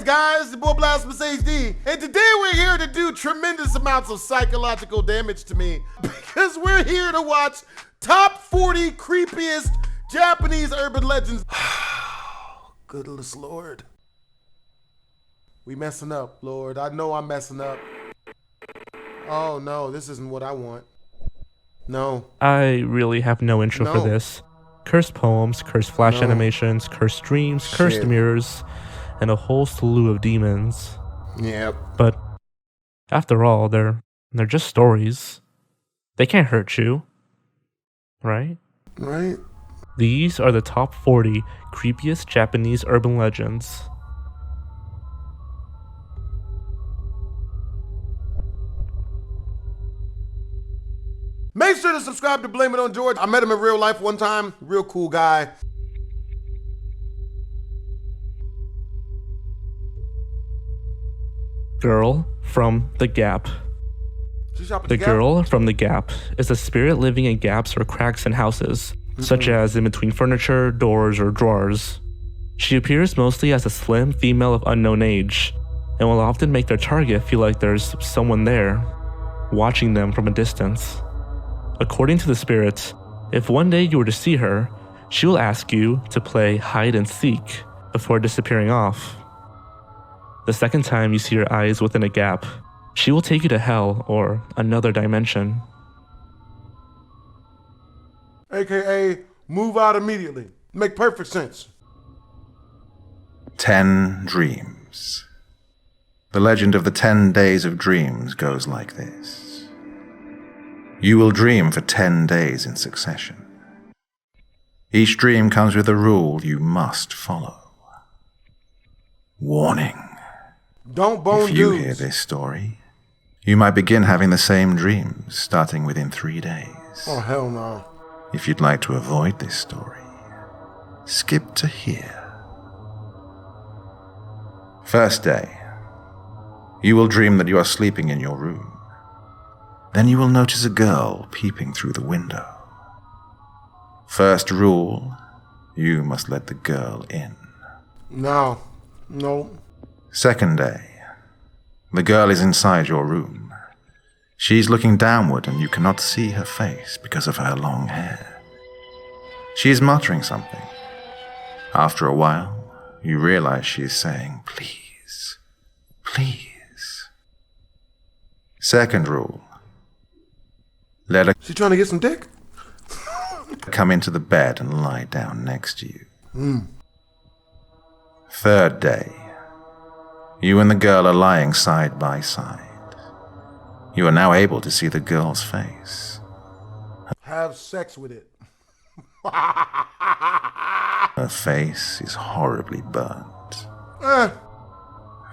Greetings, guys. It's the boy BlastphamousHD, and today we're here to do tremendous amounts of psychological damage to me because we're here to watch top 40 creepiest Japanese urban legends. Goodness Lord. We messing up, Lord. I know I'm messing up. Oh no, this isn't what I want. No. I really have no intro for this. Cursed poems, cursed flash animations, cursed dreams, cursed mirrors, and a whole slew of demons. Yep. But after all, they're just stories. They can't hurt you. Right? Right. These are the top 40 creepiest Japanese urban legends. Make sure to subscribe to Blame It on George. I met him in real life one time. Real cool guy. Girl from the Gap. The girl from the Gap is a spirit living in gaps or cracks in houses, such as in between furniture, doors, or drawers. She appears mostly as a slim female of unknown age, and will often make their target feel like there's someone there, watching them from a distance. According to the spirits, if one day you were to see her, she will ask you to play hide and seek before disappearing off. The second time you see her eyes within a gap, she will take you to hell or another dimension. AKA, move out immediately. Make perfect sense. 10 Dreams. The legend of the 10 days of dreams goes like this. You will dream for 10 days in succession. Each dream comes with a rule you must follow. Warning. Don't bone If you dudes. hear this story, you might begin having the same dreams starting within 3 days. Oh, hell no. If you'd like to avoid this story, skip to here. First day. You will dream that you are sleeping in your room. Then you will notice a girl peeping through the window. First rule, you must let the girl in. No. Second day, the girl is inside your room. She's looking downward and you cannot see her face because of her long hair. She is muttering something. After a while, you realize she is saying, "Please, please." Second rule, let her She trying to get some dick? come into the bed and lie down next to you. Third day, you and the girl are lying side by side. You are now able to see the girl's face. Have sex with it. Her face is horribly burnt. Still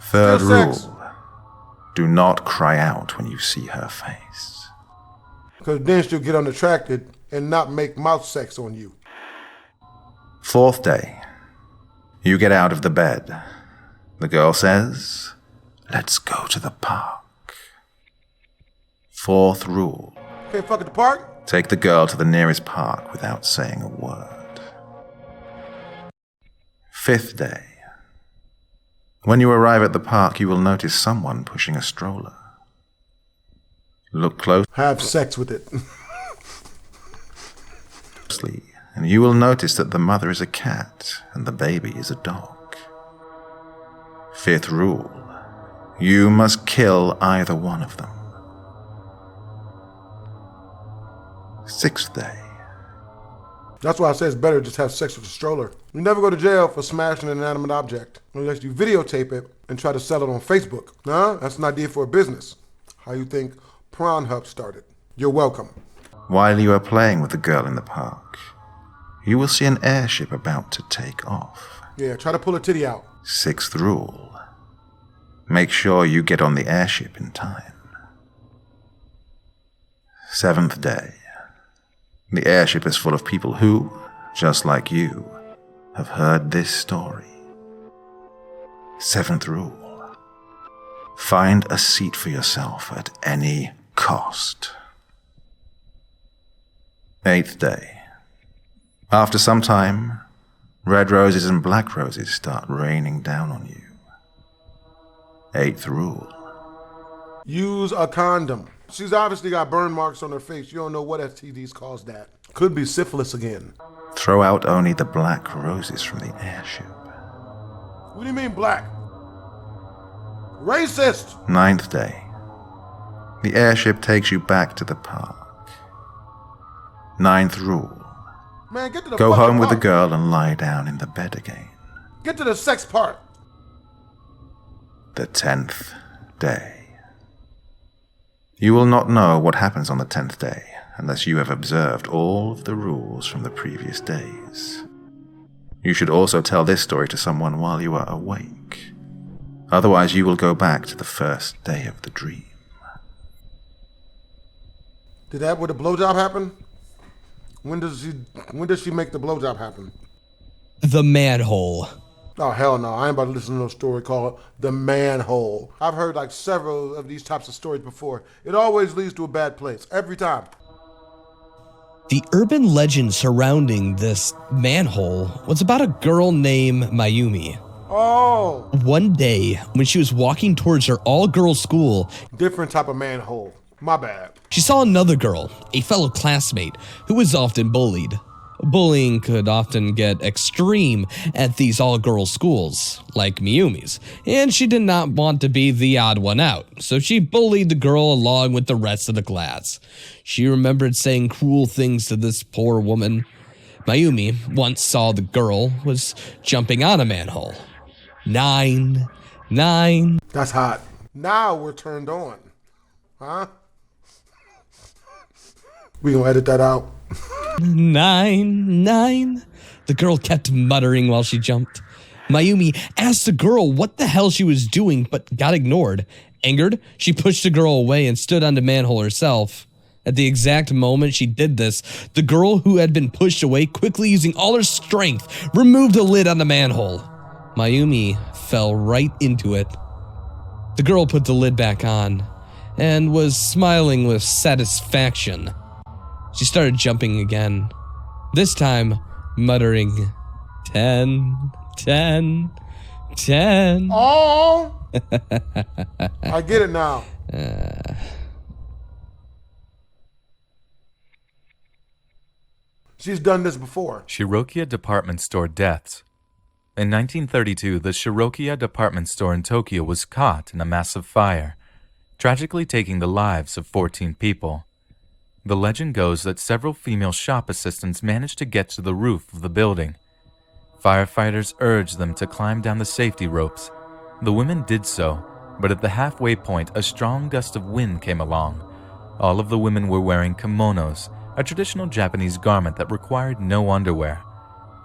Third sex. rule, do not cry out when you see her face. Because then she'll get unattracted and not make mouth sex on you. Fourth day, you get out of the bed. The girl says, "Let's go to the park." Fourth rule, Can't fuck at the park? take the girl to the nearest park without saying a word. Fifth day, when you arrive at the park, you will notice someone pushing a stroller. Look Have sex with it. closely, and you will notice that the mother is a cat and the baby is a dog. Fifth rule, you must kill either one of them. Sixth day. That's why I say it's better to just have sex with a stroller. You never go to jail for smashing an inanimate object unless you videotape it and try to sell it on Facebook. Nah, that's an idea for a business. How you think Pornhub started? You're welcome. While you are playing with the girl in the park, you will see an airship about to take off. Yeah, try to pull a titty out. Sixth rule, make sure you get on the airship in time. Seventh day, the airship is full of people who, just like you, have heard this story. Seventh rule, find a seat for yourself at any cost. Eighth day, after some time, red roses and black roses start raining down on you. 8th rule. Use a condom. She's obviously got burn marks on her face. You don't know what STDs caused that. Could be syphilis again. Throw out only the black roses from the airship. What do you mean black? Racist! 9th day. The airship takes you back to the park. 9th rule. Man, get to the Go fucking home with the part. girl and lie down in the bed again. Get to the sex part. The 10th day. You will not know what happens on the 10th day unless you have observed all of the rules from the previous days. You should also tell this story to someone while you are awake. Otherwise, you will go back to the first day of the dream. Did that where the blowjob happen? When does she make the blowjob happen? The manhole. Oh, hell no. I ain't about to listen to no story called The Manhole. I've heard like several of these types of stories before. It always leads to a bad place. Every time. The urban legend surrounding this manhole was about a girl named Mayumi. Oh. One day, when she was walking towards her all-girls school, Different type of manhole. My bad. she saw another girl, a fellow classmate, who was often bullied. Bullying could often get extreme at these all-girls schools, like Mayumi's, and she did not want to be the odd one out, so she bullied the girl along with the rest of the class. She remembered saying cruel things to this poor woman. Mayumi once saw the girl was jumping on a manhole. 9. That's hot. Now we're turned on. Huh? We gonna edit that out. 9. The girl kept muttering while she jumped. Mayumi asked the girl what the hell she was doing, but got ignored. Angered, she pushed the girl away and stood on the manhole herself. At the exact moment she did this, the girl who had been pushed away, quickly using all her strength, removed the lid on the manhole. Mayumi fell right into it. The girl put the lid back on and was smiling with satisfaction. She started jumping again, this time muttering, 10. Oh! I get it now. She's done this before. Shirokiya Department Store deaths. In 1932, the Shirokiya department store in Tokyo was caught in a massive fire, tragically taking the lives of 14 people. The legend goes that several female shop assistants managed to get to the roof of the building. Firefighters urged them to climb down the safety ropes. The women did so, but at the halfway point, a strong gust of wind came along. All of the women were wearing kimonos, a traditional Japanese garment that required no underwear.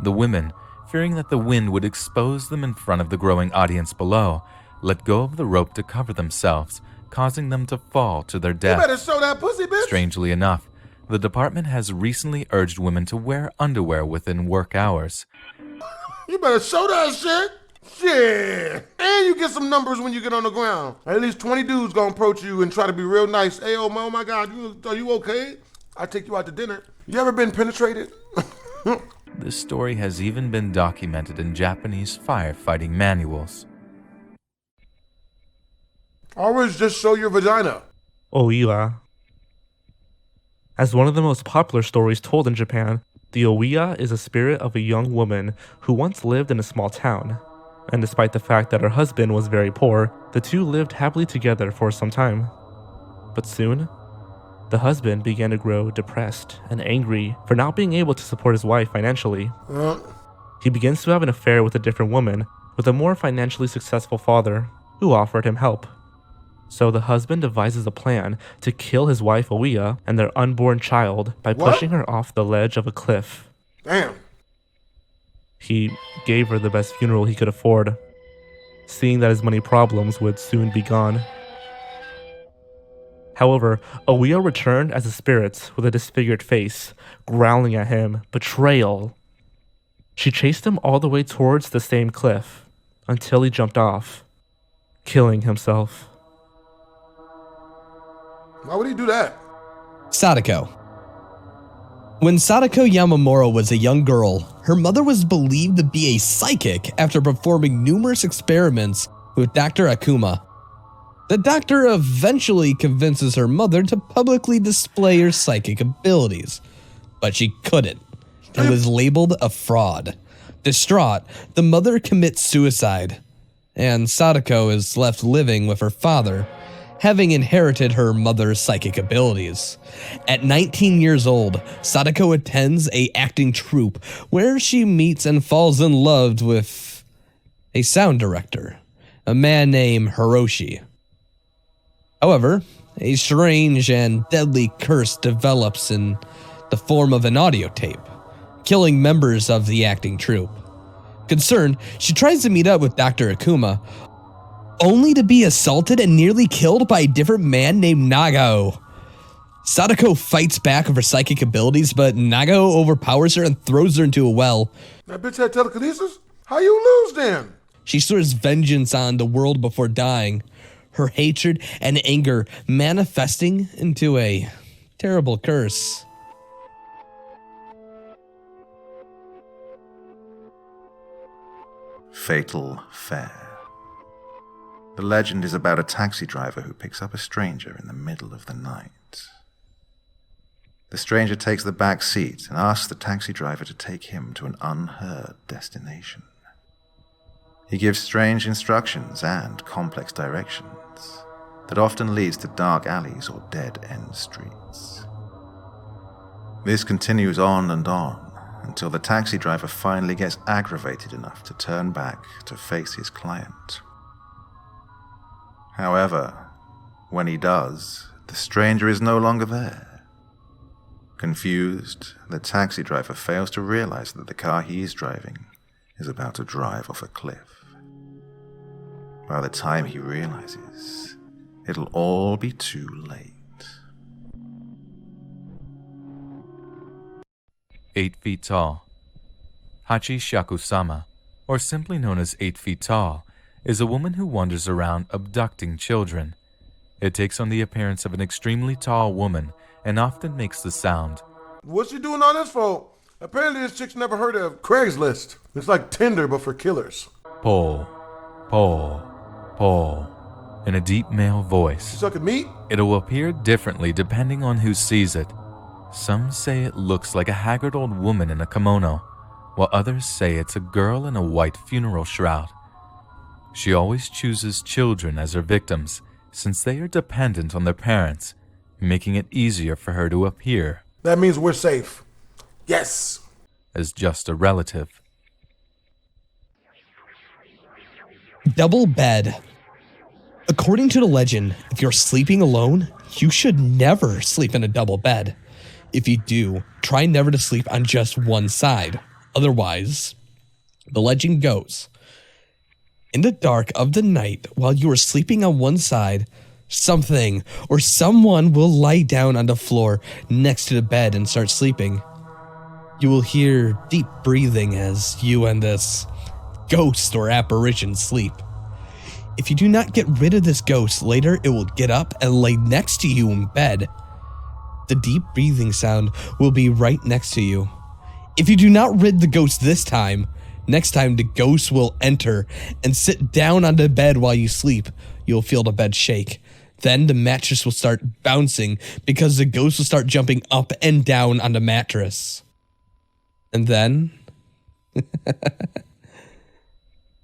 The women, fearing that the wind would expose them in front of the growing audience below, let go of the rope to cover themselves, causing them to fall to their death. You better show that pussy, bitch. Strangely enough, the department has recently urged women to wear underwear within work hours. You better show that shit. Shit. And you get some numbers when you get on the ground. At least 20 dudes gonna approach you and try to be real nice. Hey, oh my God, are you okay? I'll take you out to dinner. You ever been penetrated? This story has even been documented in Japanese firefighting manuals. Always just show your vagina. Oiwa. As one of the most popular stories told in Japan, the Oiwa is a spirit of a young woman who once lived in a small town. And despite the fact that her husband was very poor, the two lived happily together for some time. But soon, the husband began to grow depressed and angry for not being able to support his wife financially. He begins to have an affair with a different woman with a more financially successful father who offered him help. So the husband devises a plan to kill his wife Oiwa and their unborn child by pushing her off the ledge of a cliff. Damn. He gave her the best funeral he could afford, seeing that his money problems would soon be gone. However, Oiwa returned as a spirit with a disfigured face, growling at him, betrayal. She chased him all the way towards the same cliff, until he jumped off, killing himself. Why would he do that? Sadako. When Sadako Yamamura was a young girl, her mother was believed to be a psychic after performing numerous experiments with Dr. Akuma. The doctor eventually convinces her mother to publicly display her psychic abilities, but she couldn't and was labeled a fraud. Distraught, the mother commits suicide, and Sadako is left living with her father, having inherited her mother's psychic abilities. At 19 years old, Sadako attends a acting troupe where she meets and falls in love with a sound director, a man named Hiroshi. However, a strange and deadly curse develops in the form of an audio tape, killing members of the acting troupe. Concerned, she tries to meet up with Dr. Akuma, only to be assaulted and nearly killed by a different man named Nagao. Sadako fights back with her psychic abilities, but Nagao overpowers her and throws her into a well. That bitch had telekinesis? How you lose then? She swears vengeance on the world before dying, her hatred and anger manifesting into a terrible curse. Fatal Fare. The legend is about a taxi driver who picks up a stranger in the middle of the night. The stranger takes the back seat and asks the taxi driver to take him to an unheard destination. He gives strange instructions and complex directions that often leads to dark alleys or dead-end streets. This continues on and on until the taxi driver finally gets aggravated enough to turn back to face his client. However, when he does, the stranger is no longer there. Confused, the taxi driver fails to realize that the car he is driving is about to drive off a cliff. By the time he realizes, it'll all be too late. 8 feet tall. Hachi Shakusama, or simply known as 8 feet tall, is a woman who wanders around abducting children. It takes on the appearance of an extremely tall woman and often makes the sound. What's she doing all this for? Apparently this chick's never heard of Craigslist. It's like Tinder, but for killers. Pull, pull, pull, in a deep male voice. She sucking meat? It'll appear differently depending on who sees it. Some say it looks like a haggard old woman in a kimono, while others say it's a girl in a white funeral shroud. She always chooses children as her victims, since they are dependent on their parents, making it easier for her to appear. That means we're safe. Yes! As just a relative. Double bed. According to the legend, if you're sleeping alone, you should never sleep in a double bed. If you do, try never to sleep on just one side. Otherwise, the legend goes, in the dark of the night, while you are sleeping on one side, something or someone will lie down on the floor next to the bed and start sleeping. You will hear deep breathing as you and this ghost or apparition sleep. If you do not get rid of this ghost, later it will get up and lay next to you in bed. The deep breathing sound will be right next to you. If you do not rid the ghost this time, next time the ghost will enter and sit down on the bed while you sleep. You'll feel the bed shake. Then the mattress will start bouncing because the ghost will start jumping up and down on the mattress. And then,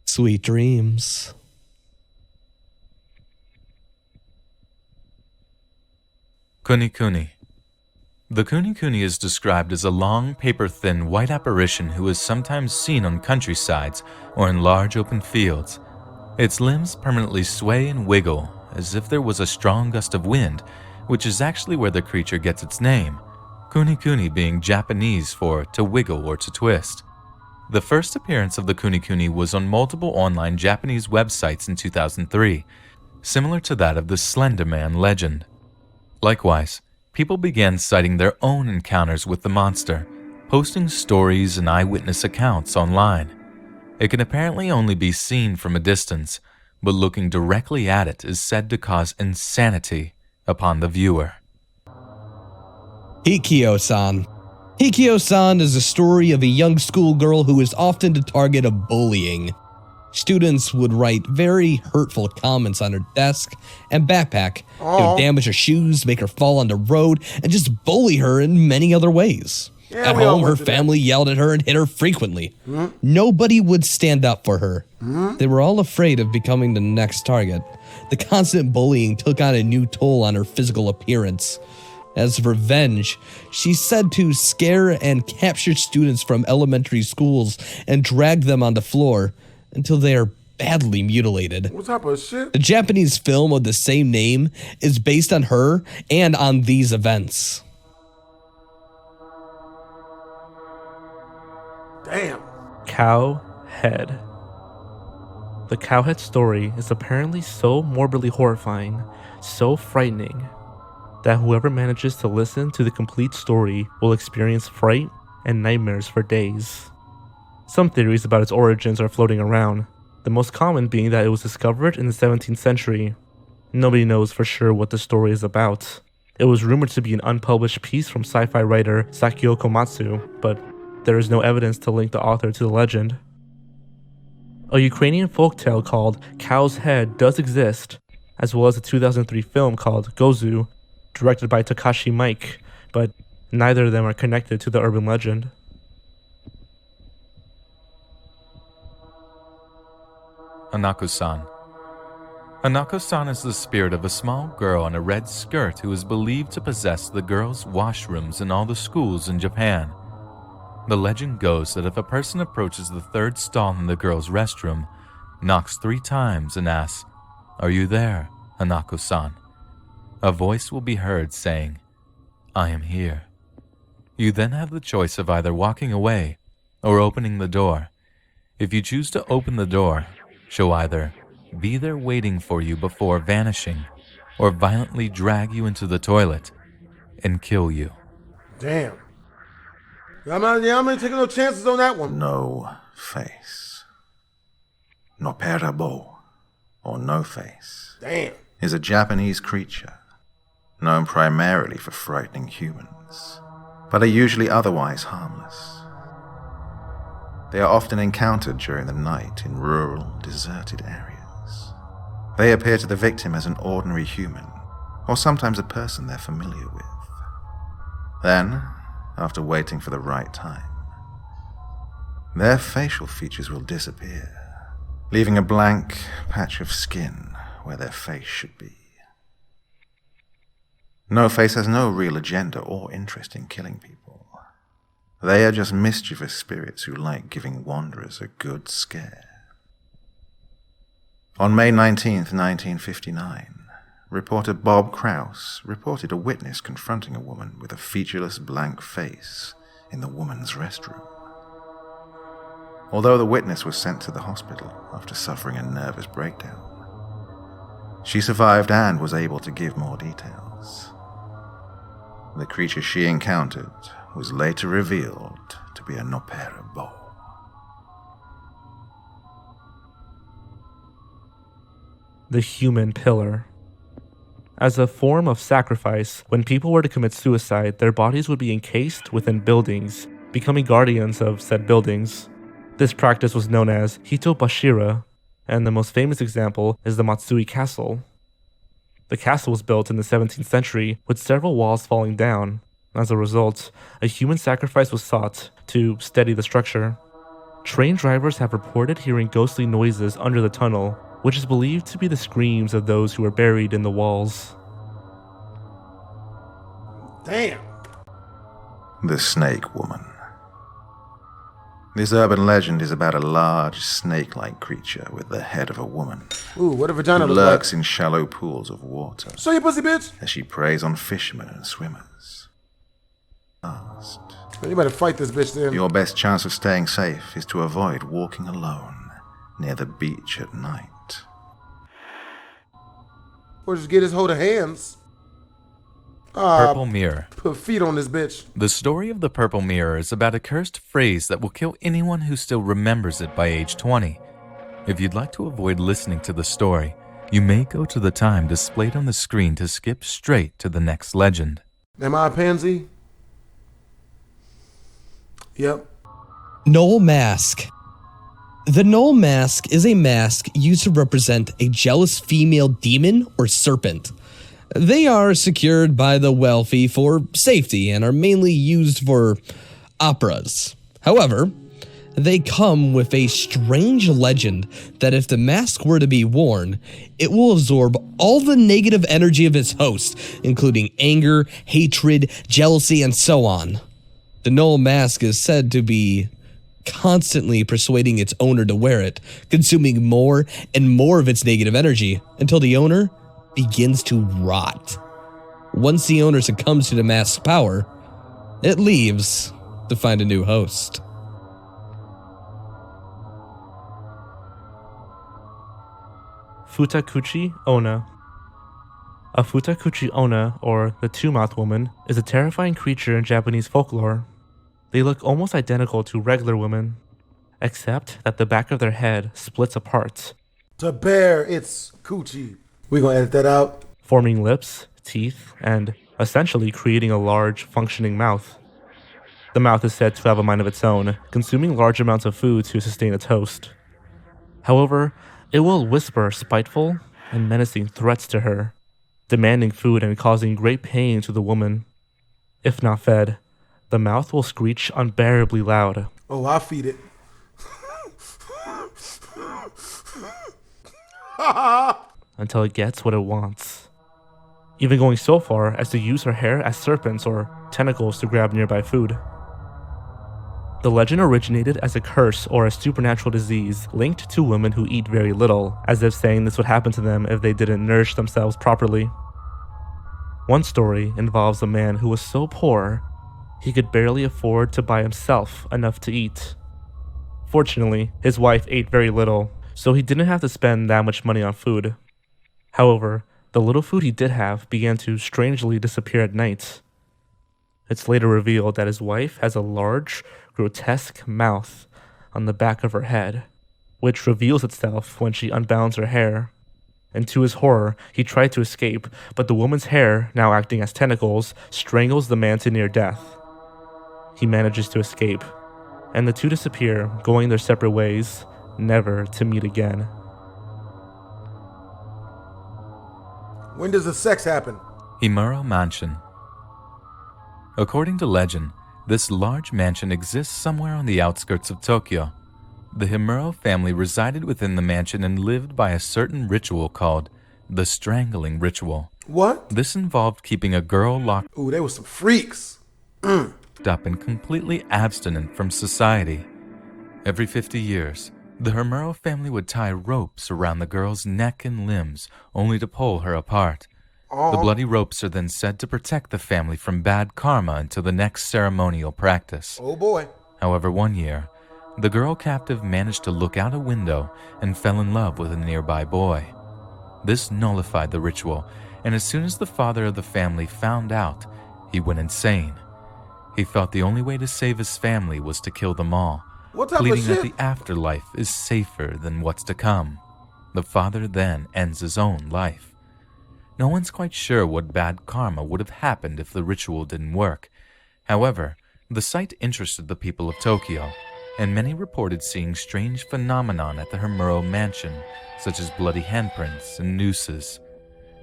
sweet dreams. Kunikuni. The Kunikuni is described as a long, paper-thin white apparition who is sometimes seen on countrysides or in large open fields. Its limbs permanently sway and wiggle as if there was a strong gust of wind, which is actually where the creature gets its name, Kunikuni being Japanese for to wiggle or to twist. The first appearance of the Kunikuni was on multiple online Japanese websites in 2003, similar to that of the Slender Man legend. Likewise, people began citing their own encounters with the monster, posting stories and eyewitness accounts online. It can apparently only be seen from a distance, but looking directly at it is said to cause insanity upon the viewer. Hikiosan. Hikiosan is a story of a young schoolgirl who is often the target of bullying. Students would write very hurtful comments on her desk and backpack. They would damage her shoes, make her fall on the road, and just bully her in many other ways. At home, her family yelled at her and hit her frequently. Nobody would stand up for her. They were all afraid of becoming the next target. The constant bullying took on a new toll on her physical appearance. As revenge, she's said to scare and capture students from elementary schools and drag them on the floor until they are badly mutilated. What type of shit? The Japanese film of the same name is based on her and on these events. Damn. Cow Head. The Cowhead story is apparently so morbidly horrifying, so frightening, that whoever manages to listen to the complete story will experience fright and nightmares for days. Some theories about its origins are floating around, the most common being that it was discovered in the 17th century. Nobody knows for sure what the story is about. It was rumored to be an unpublished piece from sci-fi writer Sakio Komatsu, but there is no evidence to link the author to the legend. A Ukrainian folktale called Cow's Head does exist, as well as a 2003 film called Gozu, directed by Takashi Miike, but neither of them are connected to the urban legend. Anakusan. Anakusan is the spirit of a small girl in a red skirt who is believed to possess the girls' washrooms in all the schools in Japan. The legend goes that if a person approaches the third stall in the girls' restroom, knocks 3 times and asks, "Are you there, Anakusan?" a voice will be heard saying, "I am here." You then have the choice of either walking away or opening the door. If you choose to open the door, she'll either be there waiting for you before vanishing or violently drag you into the toilet and kill you. Damn. I'm not taking no chances on that one. No face. Noperabo, or no face, Damn. is a Japanese creature known primarily for frightening humans, but are usually otherwise harmless. They are often encountered during the night in rural, deserted areas. They appear to the victim as an ordinary human, or sometimes a person they're familiar with. Then, after waiting for the right time, their facial features will disappear, leaving a blank patch of skin where their face should be. No Face has no real agenda or interest in killing people. They are just mischievous spirits who like giving wanderers a good scare. On May 19th, 1959, reporter Bob Krause reported a witness confronting a woman with a featureless blank face in the woman's restroom. Although the witness was sent to the hospital after suffering a nervous breakdown, she survived and was able to give more details. The creature she encountered was later revealed to be a Noperabo. The Human Pillar. As a form of sacrifice, when people were to commit suicide, their bodies would be encased within buildings, becoming guardians of said buildings. This practice was known as Hitobashira, and the most famous example is the Matsui Castle. The castle was built in the 17th century with several walls falling down. As a result, a human sacrifice was sought to steady the structure. Train drivers have reported hearing ghostly noises under the tunnel, which is believed to be the screams of those who were buried in the walls. Damn. The Snake Woman. This urban legend is about a large, snake-like creature with the head of a woman. Ooh, what a vagina who looks like. lurks in shallow pools of water Show your pussy, bitch. as she preys on fishermen and swimmers. Last, You better fight this bitch then. your best chance of staying safe is to avoid walking alone near the beach at night. Or just get his hold of hands. Purple Mirror. Put feet on this bitch. The story of the Purple Mirror is about a cursed phrase that will kill anyone who still remembers it by age 20. If you'd like to avoid listening to the story, you may go to the time displayed on the screen to skip straight to the next legend. Am I a pansy? Yep. Noel Mask. The Null Mask is a mask used to represent a jealous female demon or serpent. They are secured by the wealthy for safety and are mainly used for operas. However, they come with a strange legend that if the mask were to be worn, it will absorb all the negative energy of its host, including anger, hatred, jealousy, and so on. The Null Mask is said to be constantly persuading its owner to wear it, consuming more and more of its negative energy until the owner begins to rot. Once the owner succumbs to the mask's power, it leaves to find a new host. Futakuchi Onna. A Futakuchi Onna, or the Two-Mouth Woman, is a terrifying creature in Japanese folklore. They look almost identical to regular women, except that the back of their head splits apart, To bear its coochie. We gonna edit that out. forming lips, teeth, and essentially creating a large, functioning mouth. The mouth is said to have a mind of its own, consuming large amounts of food to sustain its host. However, it will whisper spiteful and menacing threats to her, demanding food and causing great pain to the woman. If not fed, the mouth will screech unbearably loud. Oh, I'll feed it. Until it gets what it wants, even going so far as to use her hair as serpents or tentacles to grab nearby food. The legend originated as a curse or a supernatural disease linked to women who eat very little, as if saying this would happen to them if they didn't nourish themselves properly. One story involves a man who was so poor he could barely afford to buy himself enough to eat. Fortunately, his wife ate very little, so he didn't have to spend that much money on food. However, the little food he did have began to strangely disappear at night. It's later revealed that his wife has a large, grotesque mouth on the back of her head, which reveals itself when she unbounds her hair. And to his horror, he tried to escape, but the woman's hair, now acting as tentacles, strangles the man to near death. He manages to escape, and the two disappear, going their separate ways, never to meet again. When does the sex happen? Himuro Mansion. According to legend, this large mansion exists somewhere on the outskirts of Tokyo. The Himuro family resided within the mansion and lived by a certain ritual called the Strangling Ritual. What? This involved keeping a girl locked Ooh, they were some freaks. up and completely abstinent from society. Every 50 years, the Himuro family would tie ropes around the girl's neck and limbs, only to pull her apart. The bloody ropes are then said to protect the family from bad karma until the next ceremonial practice. Oh boy. However, one year, the girl captive managed to look out a window and fell in love with a nearby boy. This nullified the ritual, and as soon as the father of the family found out, he went insane. He thought the only way to save his family was to kill them all, What type pleading of that shit? the afterlife is safer than what's to come. The father then ends his own life. No one's quite sure what bad karma would have happened if the ritual didn't work. However, the sight interested the people of Tokyo, and many reported seeing strange phenomenon at the Himuro Mansion, such as bloody handprints and nooses.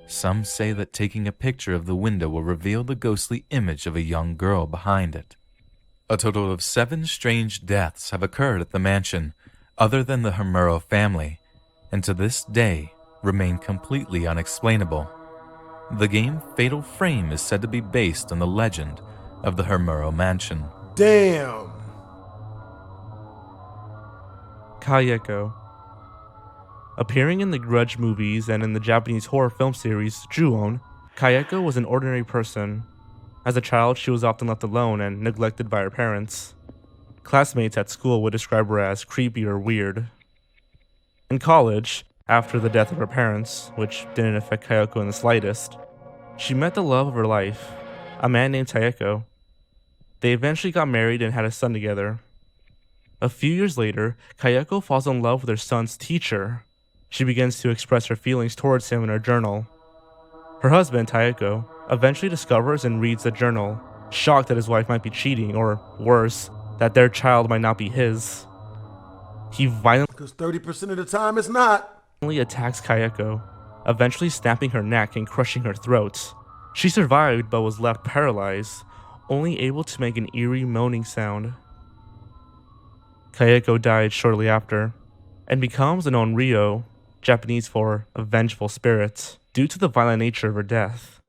Some say that taking a picture of the window will reveal the ghostly image of a young girl behind it. A total of 7 strange deaths have occurred at the mansion, other than the Himuro family, and to this day remain completely unexplainable. The game Fatal Frame is said to be based on the legend of the Himuro Mansion. Damn. Kayako. Appearing in the Grudge movies and in the Japanese horror film series Ju-on, Kayako was an ordinary person. As a child, she was often left alone and neglected by her parents. Classmates at school would describe her as creepy or weird. In college, after the death of her parents, which didn't affect Kayako in the slightest, she met the love of her life, a man named Kayako. They eventually got married and had a son together. A few years later, Kayako falls in love with her son's teacher. She begins to express her feelings towards him in her journal. Her husband, Kayako, eventually discovers and reads the journal, shocked that his wife might be cheating, or worse, that their child might not be his. He violently Because 30% of the time it's not. attacks Kayako, eventually snapping her neck and crushing her throat. She survived but was left paralyzed, only able to make an eerie moaning sound. Kayako died shortly after, and becomes an onryo, Japanese for a vengeful spirit, due to the violent nature of her death.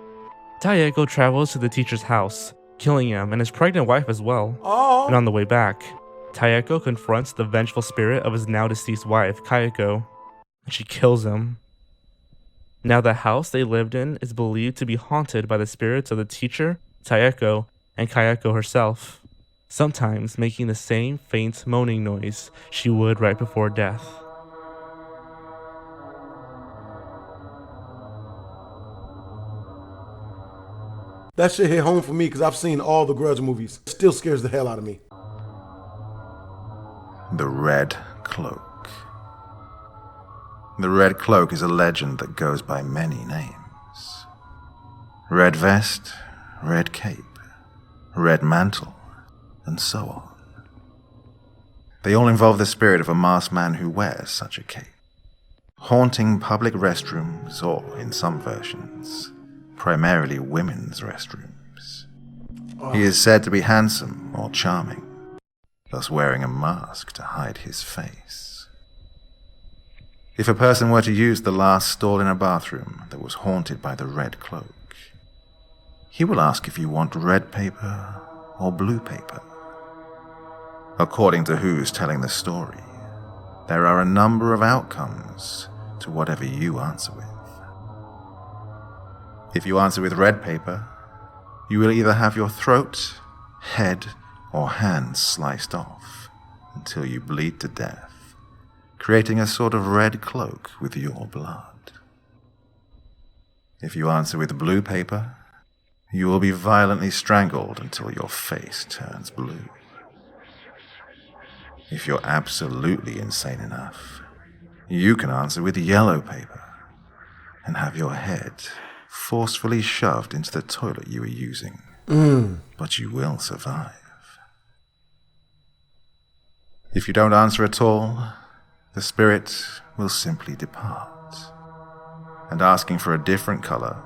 Kayako travels to the teacher's house, killing him and his pregnant wife as well. Oh. And on the way back, Kayako confronts the vengeful spirit of his now deceased wife, Kayako, and she kills him. Now the house they lived in is believed to be haunted by the spirits of the teacher, Kayako, and Kayako herself, sometimes making the same faint moaning noise she would right before death. That shit hit home for me because I've seen all the Grudge movies. It still scares the hell out of me. The Red Cloak. The Red Cloak is a legend that goes by many names. Red vest, red cape, red mantle, and so on. They all involve the spirit of a masked man who wears such a cape, haunting public restrooms or, in some versions, primarily women's restrooms. He is said to be handsome or charming, thus wearing a mask to hide his face. If a person were to use the last stall in a bathroom that was haunted by the Red Cloak, he will ask if you want red paper or blue paper. According to who's telling the story, there are a number of outcomes to whatever you answer with. If you answer with red paper, you will either have your throat, head, or hands sliced off until you bleed to death, creating a sort of red cloak with your blood. If you answer with blue paper, you will be violently strangled until your face turns blue. If you're absolutely insane enough, you can answer with yellow paper and have your head forcefully shoved into the toilet you were using. But you will survive. If you don't answer at all, the spirit will simply depart. And asking for a different color,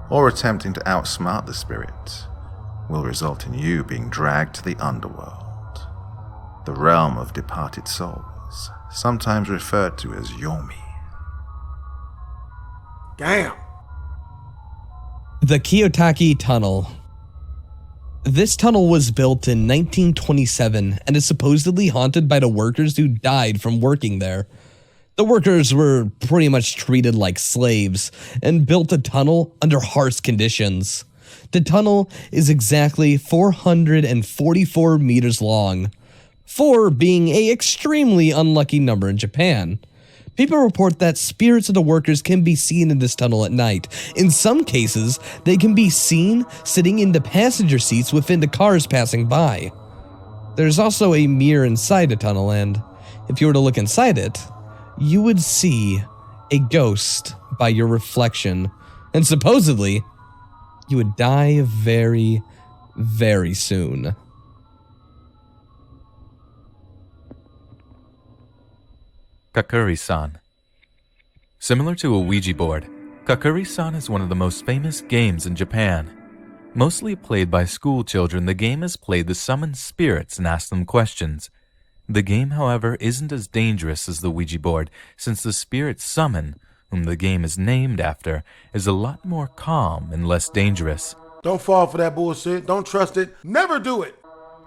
or attempting to outsmart the spirit, will result in you being dragged to the underworld, the realm of departed souls, sometimes referred to as Yomi. Damn. The Kiyotaki Tunnel. This tunnel was built in 1927 and is supposedly haunted by the workers who died from working there. The workers were pretty much treated like slaves and built a tunnel under harsh conditions. The tunnel is exactly 444 meters long, 4 being an extremely unlucky number in Japan. People report that spirits of the workers can be seen in this tunnel at night. In some cases, they can be seen sitting in the passenger seats within the cars passing by. There's also a mirror inside the tunnel, and if you were to look inside it, you would see a ghost by your reflection, and supposedly, you would die very, very soon. Kakurisan. Similar to a Ouija board, Kakurisan is one of the most famous games in Japan. Mostly played by school children, the game is played to summon spirits and ask them questions. The game, however, isn't as dangerous as the Ouija board, since the spirit summon, whom the game is named after, is a lot more calm and less dangerous. Don't fall for that bullshit. Don't trust it. Never do it.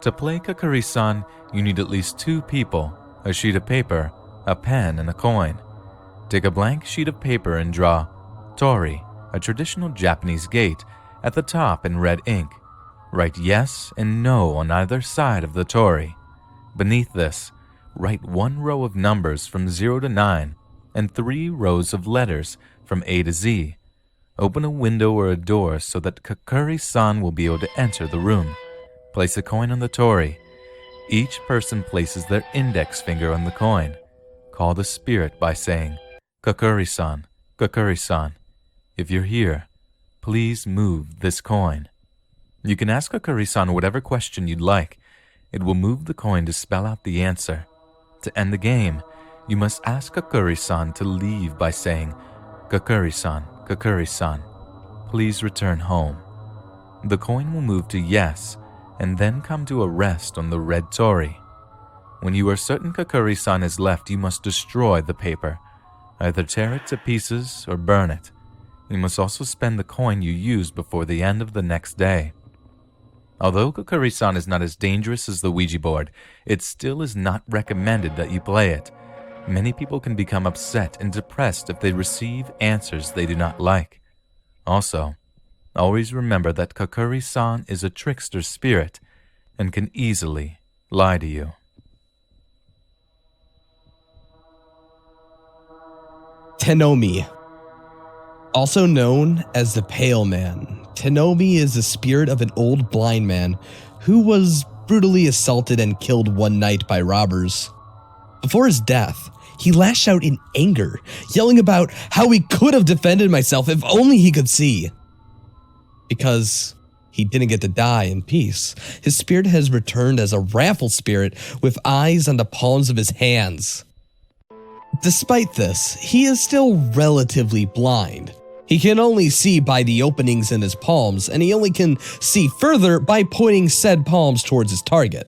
To play Kakurisan, you need at least 2 people, a sheet of paper, a pen, and a coin. Take a blank sheet of paper and draw Tori, a traditional Japanese gate, at the top in red ink. Write yes and no on either side of the Tori. Beneath this, write 1 row of numbers from 0 to 9 and 3 rows of letters from A to Z. Open a window or a door so that Kakuri-san will be able to enter the room. Place a coin on the Tori. Each person places their index finger on the coin. Call the spirit by saying, Kakuri-san, Kakuri-san. If you're here, please move this coin. You can ask Kakuri-san whatever question you'd like. It will move the coin to spell out the answer. To end the game, you must ask Kakurisan to leave by saying, "Kakurisan, Kakurisan, please return home." The coin will move to yes, and then come to a rest on the red torii. When you are certain Kakurisan is left, you must destroy the paper. Either tear it to pieces or burn it. You must also spend the coin you used before the end of the next day. Although Kakurisan is not as dangerous as the Ouija board, it still is not recommended that you play it. Many people can become upset and depressed if they receive answers they do not like. Also, always remember that Kakurisan is a trickster spirit and can easily lie to you. Tennomi. Also known as the Pale Man, Tennomi is the spirit of an old blind man who was brutally assaulted and killed one night by robbers. Before his death, he lashed out in anger, yelling about how he could have defended myself if only he could see. Because he didn't get to die in peace, his spirit has returned as a raffle spirit with eyes on the palms of his hands. Despite this, he is still relatively blind. He can only see by the openings in his palms, and he only can see further by pointing said palms towards his target.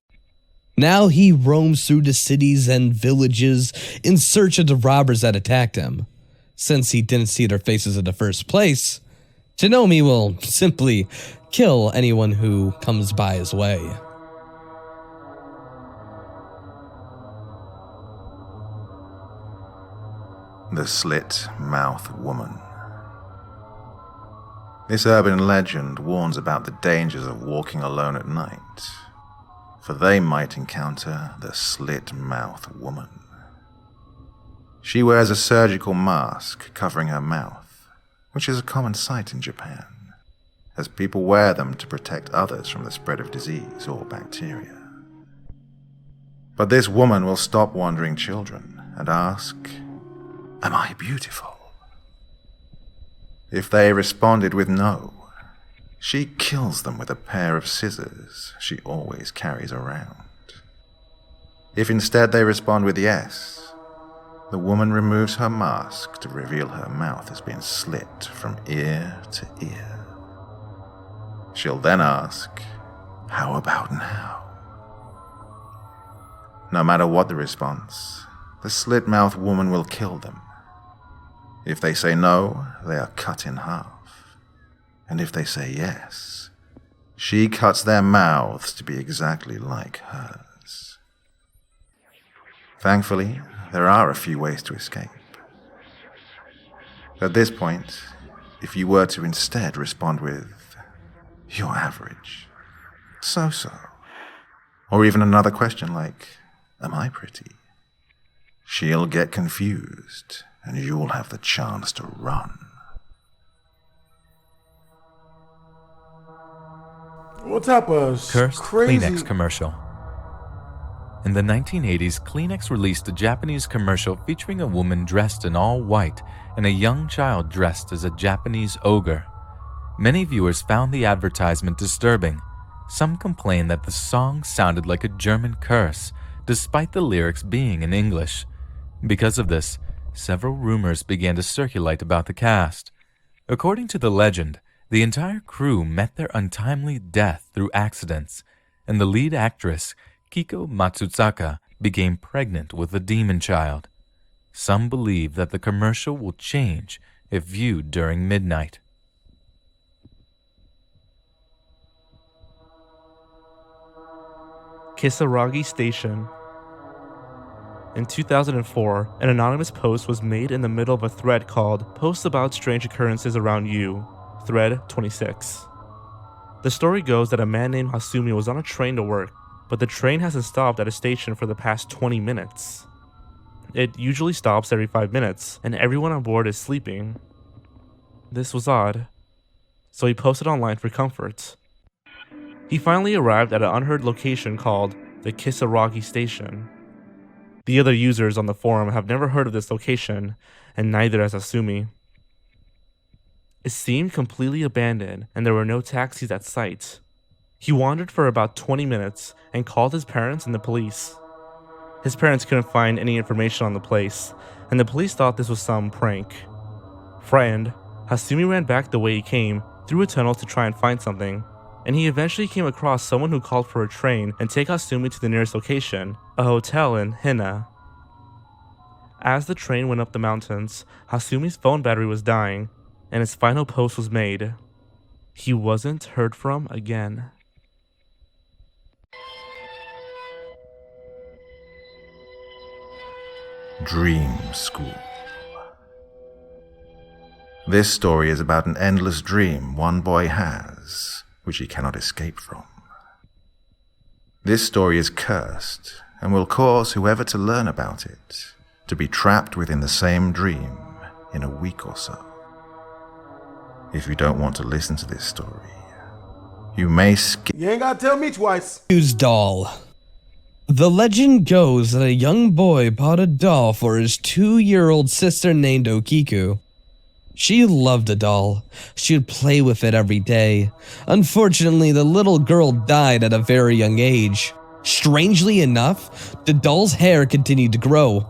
Now he roams through the cities and villages in search of the robbers that attacked him. Since he didn't see their faces in the first place, Tennomi will simply kill anyone who comes by his way. The Slit Mouth Woman. This urban legend warns about the dangers of walking alone at night, for they might encounter the Slit Mouth Woman. She wears a surgical mask covering her mouth, which is a common sight in Japan, as people wear them to protect others from the spread of disease or bacteria. But this woman will stop wandering children and ask, "Am I beautiful?" If they responded with no, she kills them with a pair of scissors she always carries around. If instead they respond with yes, the woman removes her mask to reveal her mouth has been slit from ear to ear. She'll then ask, "How about now?" No matter what the response, the slit-mouthed woman will kill them. If they say no, they are cut in half. And if they say yes, she cuts their mouths to be exactly like hers. Thankfully, there are a few ways to escape. At this point, if you were to instead respond with, "You're average," "so-so," or even another question like, "Am I pretty?" she'll get confused and you'll have the chance to run. What type of Cursed crazy Kleenex commercial. In the 1980s, Kleenex released a Japanese commercial featuring a woman dressed in all white and a young child dressed as a Japanese ogre. Many viewers found the advertisement disturbing. Some complained that the song sounded like a German curse, despite the lyrics being in English. Because of this, several rumors began to circulate about the cast. According to the legend, the entire crew met their untimely death through accidents, and the lead actress, Kiko Matsuzaka, became pregnant with a demon child. Some believe that the commercial will change if viewed during midnight. Kisaragi Station. In 2004, an anonymous post was made in the middle of a thread called "Posts About Strange Occurrences Around You," thread 26. The story goes that a man named Hasumi was on a train to work, but the train hasn't stopped at a station for the past 20 minutes. It usually stops every 5 minutes, and everyone on board is sleeping. This was odd, so he posted online for comfort. He finally arrived at an unheard location called the Kisaragi Station. The other users on the forum have never heard of this location, and neither has Hasumi. It seemed completely abandoned, and there were no taxis at sight. He wandered for about 20 minutes and called his parents and the police. His parents couldn't find any information on the place, and the police thought this was some prank. Frightened, Hasumi ran back the way he came, through a tunnel to try and find something, and he eventually came across someone who called for a train and take Hasumi to the nearest location, a hotel in Hina. As the train went up the mountains, Hasumi's phone battery was dying, and his final post was made. He wasn't heard from again. Dream School. This story is about an endless dream one boy has, which he cannot escape from. This story is cursed, and will cause whoever to learn about it to be trapped within the same dream in a week or so. If you don't want to listen to this story, you may skip. You ain't gotta tell me twice. Whose doll? The legend goes that a young boy bought a doll for his 2-year-old sister named Okiku. She loved the doll. She would play with it every day. Unfortunately, the little girl died at a very young age. Strangely enough, the doll's hair continued to grow.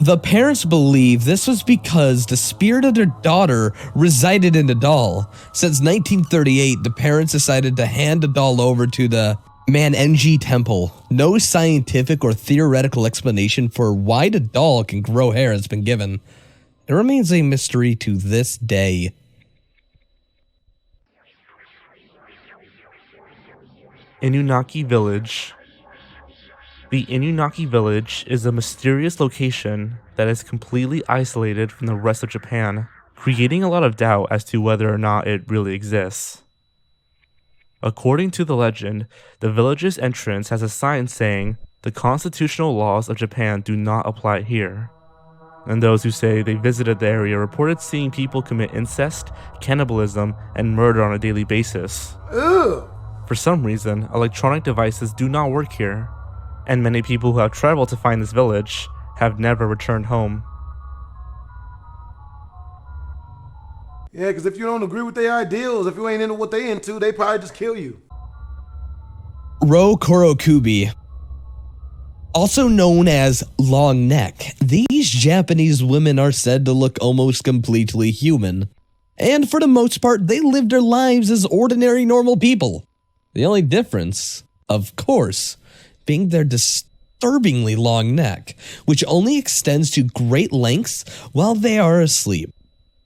The parents believe this was because the spirit of their daughter resided in the doll. Since 1938, the parents decided to hand the doll over to the Manenji Temple. No scientific or theoretical explanation for why the doll can grow hair has been given. It remains a mystery to this day. Anunnaki Village. The Anunnaki Village is a mysterious location that is completely isolated from the rest of Japan, creating a lot of doubt as to whether or not it really exists. According to the legend, the village's entrance has a sign saying, "The constitutional laws of Japan do not apply here." And those who say they visited the area reported seeing people commit incest, cannibalism, and murder on a daily basis. Ugh. For some reason, electronic devices do not work here, and many people who have traveled to find this village have never returned home. Yeah, because if you don't agree with their ideals, if you ain't into what they into, they probably just kill you. Rokurokubi. Also known as long neck, these Japanese women are said to look almost completely human. And for the most part, they live their lives as ordinary normal people. The only difference, of course, being their disturbingly long neck, which only extends to great lengths while they are asleep.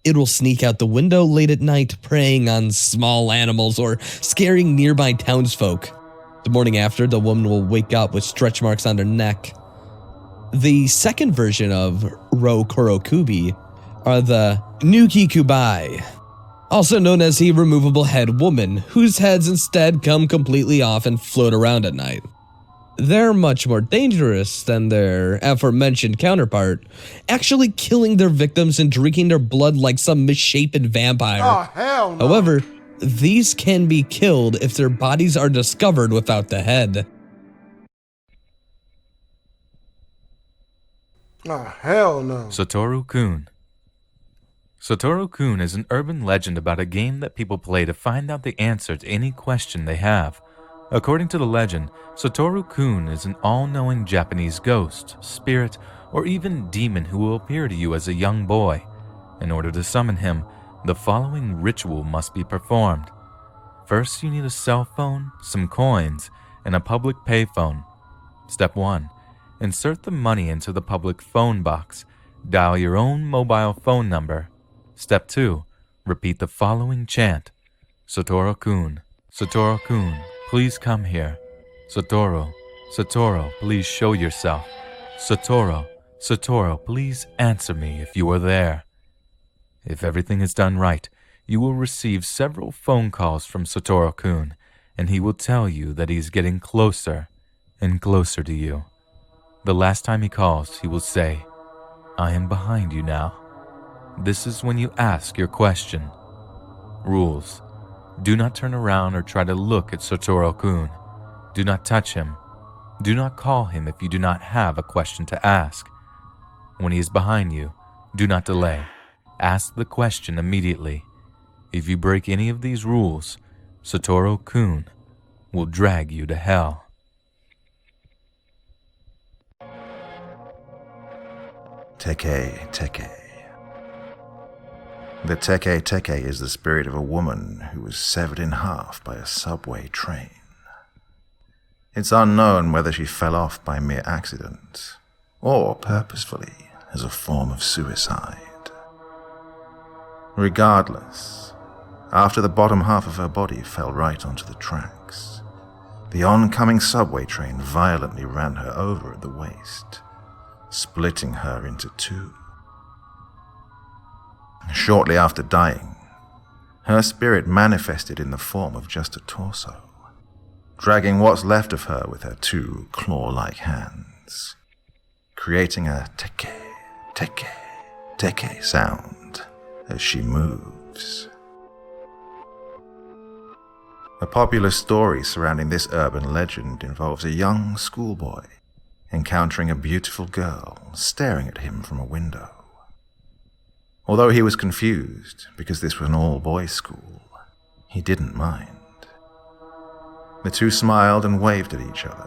It will sneak out the window late at night, preying on small animals or scaring nearby townsfolk. The morning after, the woman will wake up with stretch marks on her neck. The second version of Rokurokubi are the Nukikubai, also known as the removable head woman, whose heads instead come completely off and float around at night. They're much more dangerous than their aforementioned counterpart, actually killing their victims and drinking their blood like some misshapen vampire. Oh, hell no. However, these can be killed if their bodies are discovered without the head. Oh, hell no. Satoru Coon. Satoru Coon is an urban legend about a game that people play to find out the answer to any question they have. According to the legend, Satoru Coon is an all-knowing Japanese ghost, spirit, or even demon who will appear to you as a young boy. In order to summon him, the following ritual must be performed. First, you need a cell phone, some coins, and a public payphone. Step 1. Insert the money into the public phone box. Dial your own mobile phone number. Step 2. Repeat the following chant. Satoru Coon, Satoru Coon, please come here. Satoru, Satoru, please show yourself. Satoru, Satoru, please answer me if you are there. If everything is done right, you will receive several phone calls from Satoru Coon, and he will tell you that he's getting closer and closer to you. The last time he calls, he will say, "I am behind you now." This is when you ask your question. Rules: do not turn around or try to look at Satoru Coon. Do not touch him. Do not call him if you do not have a question to ask. When he is behind you, do not delay. Ask the question immediately. If you break any of these rules, Satoru Coon will drag you to hell. Teke Teke. The Teke Teke is the spirit of a woman who was severed in half by a subway train. It's unknown whether she fell off by mere accident or purposefully as a form of suicide. Regardless, after the bottom half of her body fell right onto the tracks, the oncoming subway train violently ran her over at the waist, splitting her into two. Shortly after dying, her spirit manifested in the form of just a torso, dragging what's left of her with her two claw-like hands, creating a teke, teke, teke sound as she moves. A popular story surrounding this urban legend involves a young schoolboy encountering a beautiful girl staring at him from a window. Although he was confused because this was an all-boys school, he didn't mind. The two smiled and waved at each other.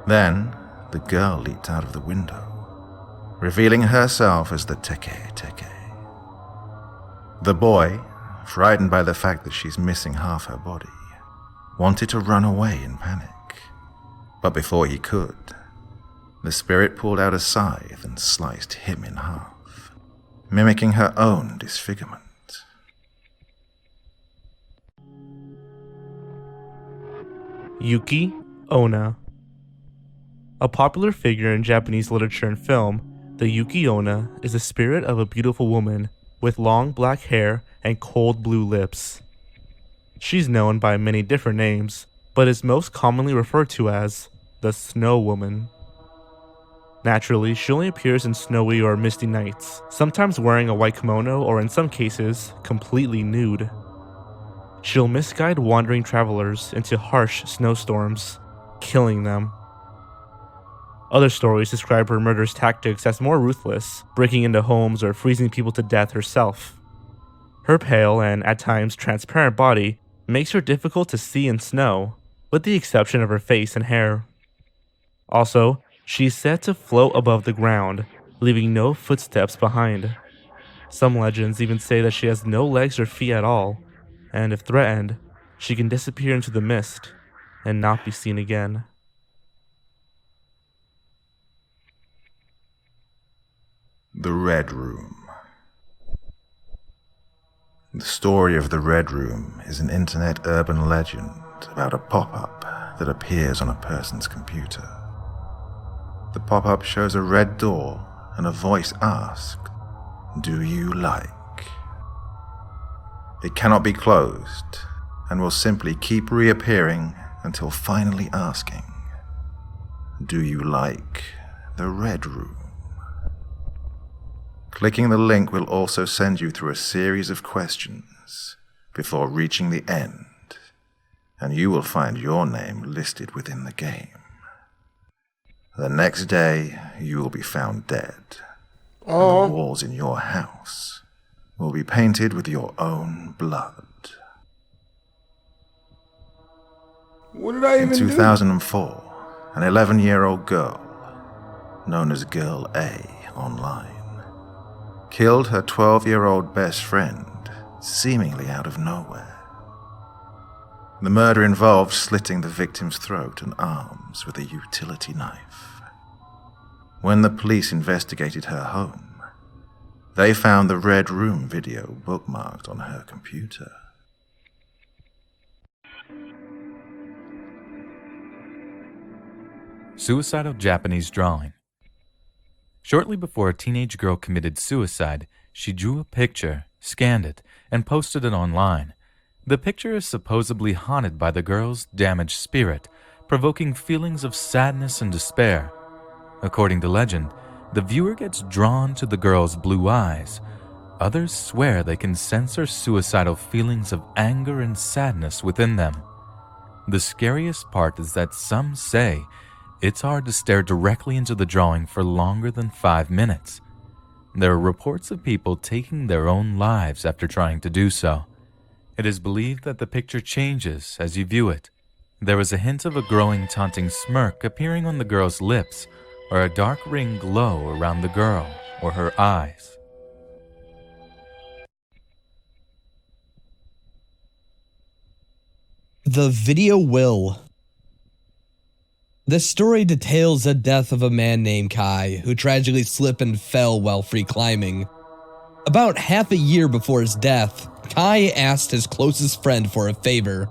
Then, the girl leaped out of the window, revealing herself as the Teke Teke. The boy, frightened by the fact that she's missing half her body, wanted to run away in panic. But before he could, the spirit pulled out a scythe and sliced him in half, mimicking her own disfigurement. Yukiona. A popular figure in Japanese literature and film, the Yukiona is the spirit of a beautiful woman with long black hair and cold blue lips. She's known by many different names, but is most commonly referred to as the Snow Woman. Naturally, she only appears in snowy or misty nights, sometimes wearing a white kimono or in some cases, completely nude. She'll misguide wandering travelers into harsh snowstorms, killing them. Other stories describe her murderous tactics as more ruthless, breaking into homes or freezing people to death herself. Her pale and at times transparent body makes her difficult to see in snow, with the exception of her face and hair. Also, she's said to float above the ground, leaving no footsteps behind. Some legends even say that she has no legs or feet at all, and if threatened, she can disappear into the mist and not be seen again. The Red Room. The story of the Red Room is an internet urban legend about a pop-up that appears on a person's computer. The pop-up shows a red door and a voice asked, "Do you like?" It cannot be closed and will simply keep reappearing until finally asking, "Do you like the Red Room?" Clicking the link will also send you through a series of questions before reaching the end, and you will find your name listed within the game. The next day, you will be found dead, and the walls in your house will be painted with your own blood. What did I even do? In 2004, an 11-year-old girl, known as Girl A online, killed her 12-year-old best friend, seemingly out of nowhere. The murder involved slitting the victim's throat and arms with a utility knife. When the police investigated her home, they found the Red Room video bookmarked on her computer. Suicidal Japanese drawing. Shortly before a teenage girl committed suicide, she drew a picture, scanned it, and posted it online. The picture is supposedly haunted by the girl's damaged spirit, provoking feelings of sadness and despair. According to legend, the viewer gets drawn to the girl's blue eyes. Others swear they can sense her suicidal feelings of anger and sadness within them. The scariest part is that some say it's hard to stare directly into the drawing for longer than 5 minutes. There are reports of people taking their own lives after trying to do so. It is believed that the picture changes as you view it. There is a hint of a growing taunting smirk appearing on the girl's lips, or a dark ring glow around the girl or her eyes. The video will. This story details the death of a man named Kai, who tragically slipped and fell while free climbing. About half a year before his death, Kai asked his closest friend for a favor.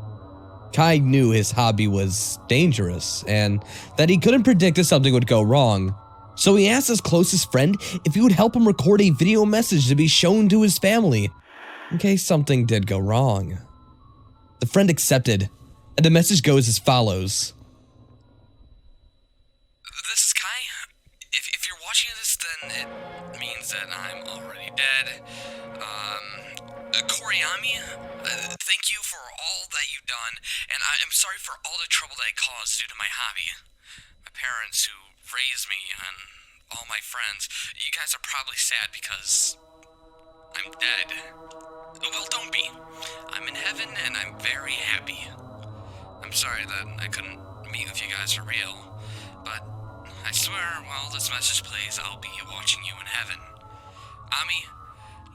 Kai knew his hobby was dangerous and that he couldn't predict if something would go wrong. So he asked his closest friend if he would help him record a video message to be shown to his family, in case something did go wrong. The friend accepted, and the message goes as follows. This is Kai. If you're watching this, then it means that I'm already dead. Koriyami, thank you for all that you've done, and I'm sorry for all the trouble that I caused due to my hobby. My parents who raised me and all my friends, you guys are probably sad because I'm dead. Well, don't be. I'm in heaven and I'm very happy. I'm sorry that I couldn't meet with you guys for real, but I swear while this message plays, I'll be watching you in heaven. Ami,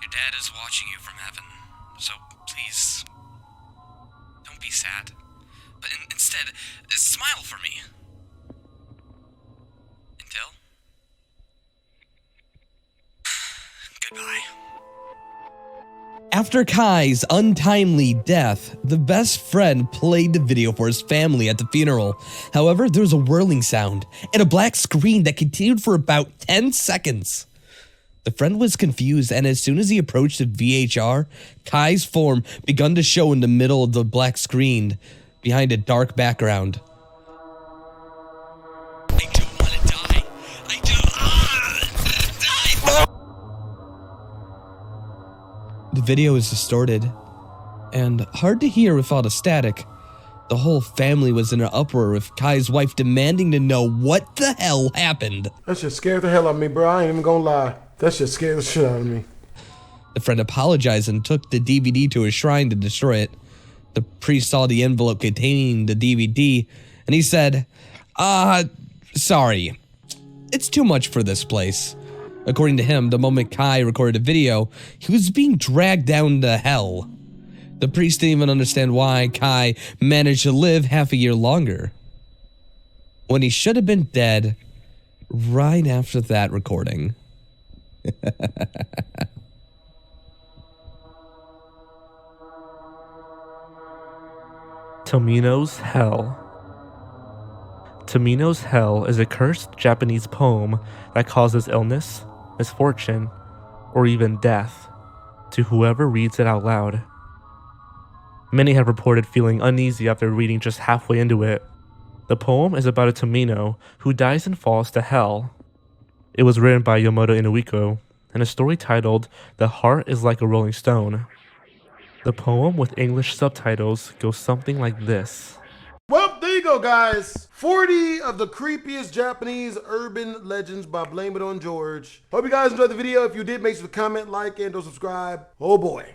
your dad is watching you from heaven, so please, don't be sad, but instead, smile for me. Until... Goodbye. After Kai's untimely death, the best friend played the video for his family at the funeral. However, there was a whirling sound and a black screen that continued for about 10 seconds. The friend was confused, and as soon as he approached the VHR, Kai's form began to show in the middle of the black screen behind a dark background. I don't want to die. I don't... die! The video is distorted and hard to hear with all the static. The whole family was in an uproar with Kai's wife demanding to know what the hell happened. That shit scared the hell out of me, bro. I ain't even gonna lie. That shit scared the shit out of me. The friend apologized and took the DVD to his shrine to destroy it. The priest saw the envelope containing the DVD and he said, sorry. It's too much for this place. According to him, the moment Kai recorded the video, he was being dragged down to hell. The priest didn't even understand why Kai managed to live half a year longer, when he should have been dead right after that recording. Toninos Hell. Toninos Hell is a cursed Japanese poem that causes illness, misfortune, or even death to whoever reads it out loud. Many have reported feeling uneasy after reading just halfway into it. The poem is about a Tomino who dies and falls to hell. It was written by Yamato Inuiko, and a story titled "The Heart is Like a Rolling Stone." The poem with English subtitles goes something like this. Well, there you go, guys. 40 of the creepiest Japanese urban legends by Blame It On George. Hope you guys enjoyed the video. If you did, make sure to comment, like, and or subscribe. Oh boy.